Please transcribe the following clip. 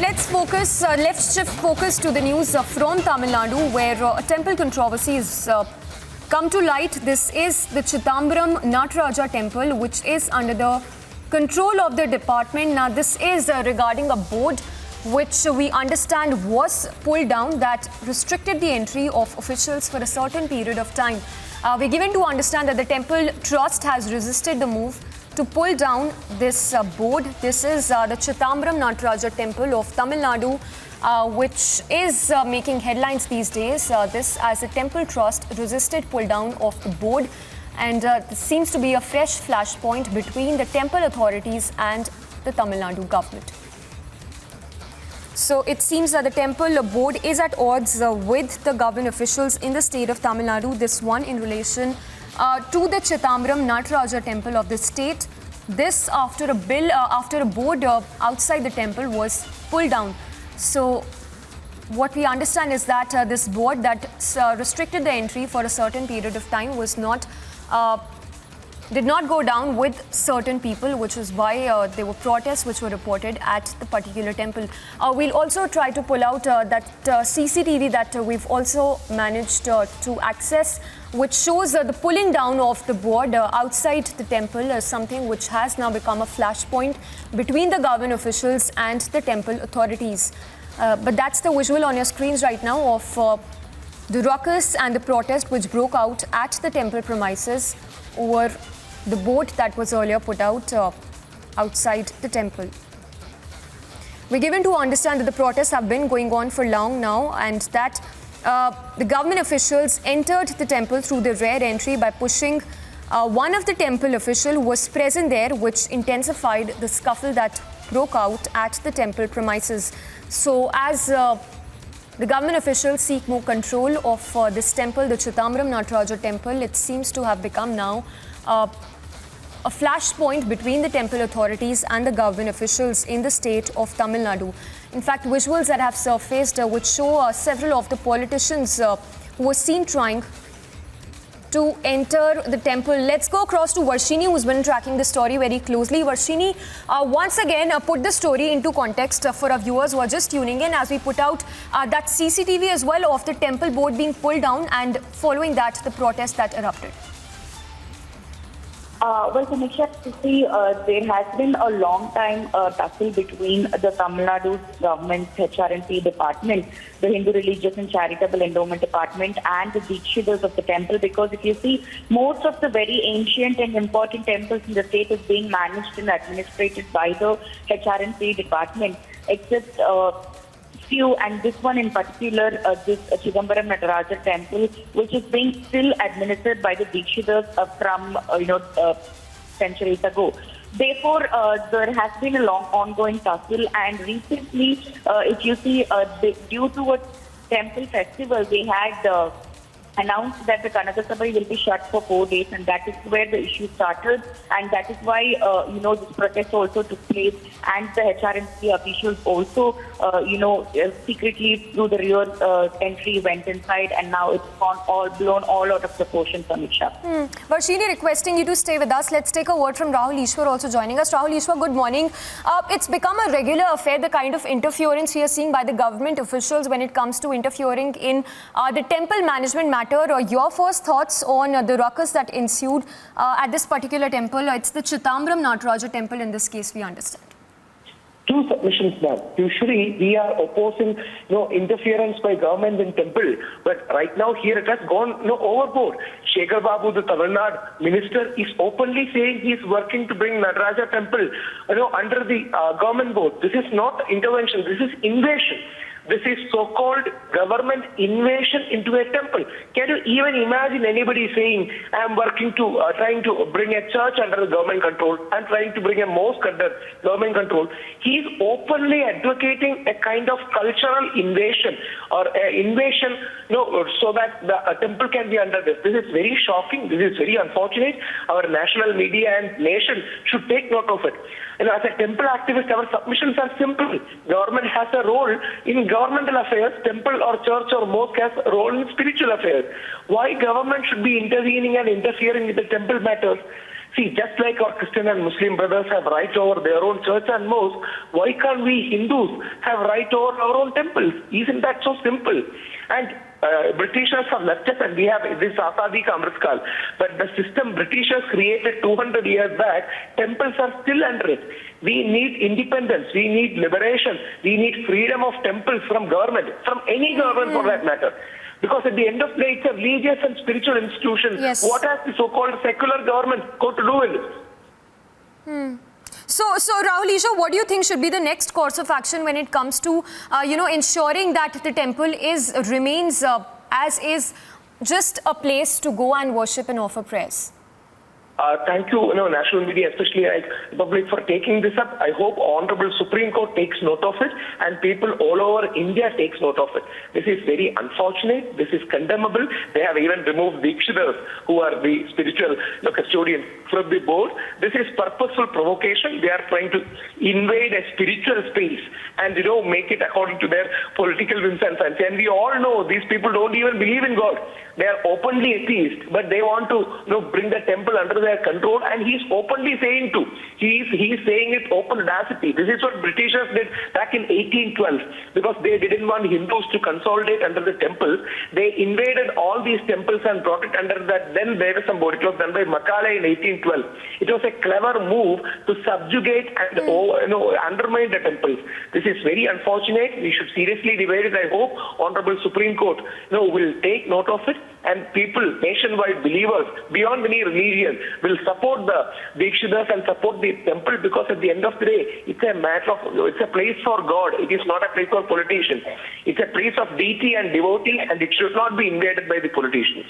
right, let's shift focus to the news from Tamil Nadu, where a temple controversy has come to light. This is the Chidambaram Natarajar temple, which is under the control of the department. Now, this is regarding a board which we understand was pulled down that restricted the entry of officials for a certain period of time. We're given to understand that the temple trust has resisted the move to pull down this board. This is the Chidambaram Natarajar temple of Tamil Nadu, which is making headlines these days. This as a temple trust resisted pull down of the board, and this seems to be a fresh flashpoint between the temple authorities and the Tamil Nadu government. So it seems that the temple board is at odds with the government officials in the state of Tamil Nadu. This one in relation to the Chidambaram Natarajar temple of the state. This after a board outside the temple was pulled down. So what we understand is that this board that restricted the entry for a certain period of time was did not go down with certain people, which is why there were protests which were reported at the particular temple. We'll also try to pull out that CCTV that we've also managed to access, which shows the pulling down of the board outside the temple as something which has now become a flashpoint between the government officials and the temple authorities. But that's the visual on your screens right now of the ruckus and the protest which broke out at the temple premises over the board that was earlier put out outside the temple. We're given to understand that the protests have been going on for long now, and that the government officials entered the temple through the rear entry by pushing one of the temple official who was present there, which intensified the scuffle that broke out at the temple premises. So as the government officials seek more control of this temple, the Chidambaram Natarajar temple, it seems to have become now a flashpoint between the temple authorities and the government officials in the state of Tamil Nadu. In fact, visuals that have surfaced which show several of the politicians who were seen trying to enter the temple. Let's go across to Varshini, who's been tracking the story very closely. Varshini, once again, put the story into context for our viewers who are just tuning in, as we put out that CCTV as well of the temple board being pulled down, and following that, the protest that erupted. Well, Samiksha, you see, there has been a long time tussle between the Tamil Nadu government's HR&CE department, the Hindu Religious and Charitable Endowment Department, and the Dikshithars of the temple, because if you see, most of the very ancient and important temples in the state is being managed and administrated by the HR&CE department, except few, and this one in particular, this Chidambaram Natarajar temple, which is being still administered by the Dikshithars from centuries ago. Therefore, there has been a long ongoing tussle, and recently, if you see, due to a temple festival, they had announced that the Kanagasabai will be shut for 4 days, and that is where the issue started, and that is why this protest also took place, and the HR&CE officials also secretly through the rear entry went inside, and now it's blown all out of proportion, Samiksha. Varshini, requesting you to stay with us. Let's take a word from Rahul Ishwar also joining us. Rahul Ishwar, good morning. It's become a regular affair, the kind of interference we are seeing by the government officials when it comes to interfering in the temple management matter. Your first thoughts on the ruckus that ensued at this particular temple? It's the Chidambaram Natarajar temple in this case, we understand. Two submissions, ma'am. Usually, we are opposing interference by government in temple, but right now here it has gone overboard. Shekhar Babu, the Tamil Nadu minister, is openly saying he is working to bring Nataraja temple under the government board. This is not intervention. This is invasion. This is so-called government invasion into a temple. Can you even imagine anybody saying, I am working to, trying to bring a church under the government control, I am trying to bring a mosque under government control. He is openly advocating a kind of cultural invasion or invasion so that the temple can be under this. This is very shocking. This is very unfortunate. Our national media and nation should take note of it. As a temple activist, our submissions are simple. Government has a role in governmental affairs. Temple or church or mosque has a role in spiritual affairs. Why government should be intervening and interfering with the temple matters? See, just like our Christian and Muslim brothers have right over their own church and mosque, why can't we Hindus have right over our own temples? Isn't that so simple? And Britishers have left us and we have this Azadi Ka Amritkal. But the system Britishers created 200 years back, temples are still under it. We need independence, we need liberation, we need freedom of temples from government, from any government for that matter. Because at the end of the day, it's a religious and spiritual institution. Yes. What has the so-called secular government got to do with it? So Rahul Isha, what do you think should be the next course of action when it comes to, ensuring that the temple remains as is just a place to go and worship and offer prayers? Thank you, national media, especially the public, for taking this up. I hope Honorable Supreme Court takes note of it and people all over India takes note of it. This is very unfortunate. This is condemnable. They have even removed Dikshithars, who are the spiritual custodians, from the board. This is purposeful provocation. They are trying to invade a spiritual space and, make it according to their political whims and fancy. And we all know these people don't even believe in God. They are openly atheist, but they want to, bring the temple under their control, and he's openly saying to. He's saying it open audacity. This is what Britishers did back in 1812, because they didn't want Hindus to consolidate under the temples. They invaded all these temples and brought it under that then Devasam board. It was done by Macaulay in 1812. It was a clever move to subjugate and undermine the temples. This is very unfortunate. We should seriously debate it. I hope Honorable Supreme Court will take note of it, and people, nationwide believers, beyond any religion, will support the Dikshithars and support the temple, because at the end of the day, it's a place for God. It is not a place for politicians. It's a place of deity and devotee, and it should not be invaded by the politicians.